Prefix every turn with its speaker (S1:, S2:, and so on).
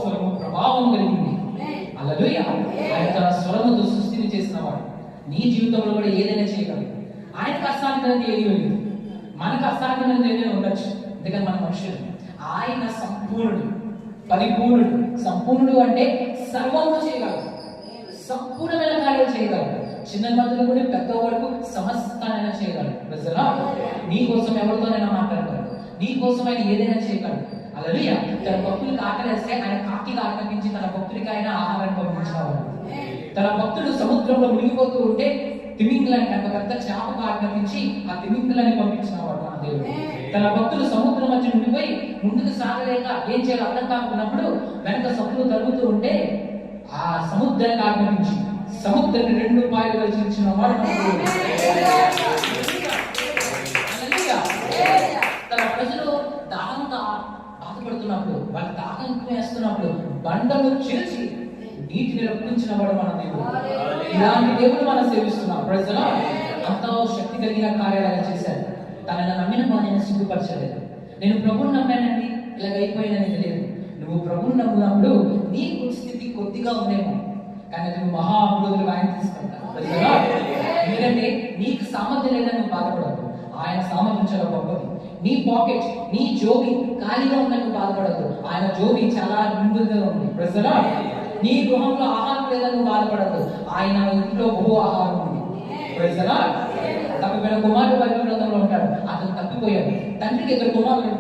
S1: స్వరము ప్రభావం కలిగింది. హల్లెలూయా. ఆయన తన స్వరముతో సృష్టిని చేసిన వాడు. నీ జీవితంలో కూడా ఏదైనా చేయగలడు. ఆయనకు అసాధ్యమైనది ఏది లేదు. మనకు అసాధ్యమైనది ఏదైనా ఉండొచ్చు, ఎందుకంటే మన మనుషులు. ఆయన సంపూర్ణుడు, పరిపూర్ణుడు. సంపూర్ణుడు అంటే సర్వము చేయగలడు, సంపూర్ణమైన కార్యాలు చేయగలడు. చిన్న మందులు కూడా పెద్ద వరకు సమస్తానైనా చేయగలడు. ప్రజలా నీ కోసం ఎవరితోనైనా మాట్లాడగలడు, నీ కోసం ఆయన ఏదైనా చేయగలడు. హల్లెలూయా. తన భక్తులకు ఆకలిస్తే ఆయన కాకిగా ఆకలించి తన భక్తుడికి ఆయన ఆహారాన్ని పంపించేవాడు. తన భక్తుడు సముద్రంలో మునిగిపోతూ ఉంటే తిమింగలాన్ని కనుక పెద్ద చేపకు ఆకలించి ఆ తిమింగలాన్ని పంపించినవాడు మన దేవుడు. తన భక్తులు సముద్రం మధ్య ఉండిపోయి ముందుకు సాగలేక ఏం చేయాలో అర్థం కాకున్నప్పుడు వెనక శత్రువు తరుగుతూ ఉంటే ఆ సముద్రాన్ని ఆక్రమించి సముద్రాన్ని 2 పాయలుగా చీల్చిన వాడు మన దేవుడు. తన ప్రజలు దాహంతో బాధపడుతున్నప్పుడు, వాళ్ళ దాహం వేస్తున్నప్పుడు బండను చీల్చి నీటిని రప్పించిన వాడు మన దేవుడు. ఇలాంటి దేవుడు మనం సేవిస్తున్నాం. ప్రజలు అంత శక్తి కలిగిన కార్యాలను చేశారు. తనను నమ్మిన వాడిని సిగ్గుపరచలేదు. నేను ప్రభువుని నమ్మానండి ఇలాగైపోయినది లేదు. నువ్వు ప్రభువుని నమ్మినప్పుడు నీ స్థితి కొద్దిగా ఉందేమో, కానీ నువ్వు మహా అభివృద్ధిగా ఆయన తీసుకెళ్తావు. ఎందుకంటే నీకు సామర్థ్యం లేదని నువ్వు బాధపడదు, ఆయన సామర్థ్యం చాలా గొప్పది. నీ పాకెట్, నీ జోబి ఖాళీగా ఉందని నువ్వు బాధపడదు, ఆయన జోబి చాలా నిండుగా ఉంది. ప్రజలా నీ గృహంలో ఆహారం లేదని నువ్వు బాధపడదు, ఆయన ఇంట్లో బహు ఆహారం ఉంది. ప్రజలా తప్పిపోయిన కుమారుడు బైబిల్ గ్రంథంలో ఉంటాడు. అతను తప్పిపోయాడు. తండ్రికి 2 కుమారులు ఉంటారు.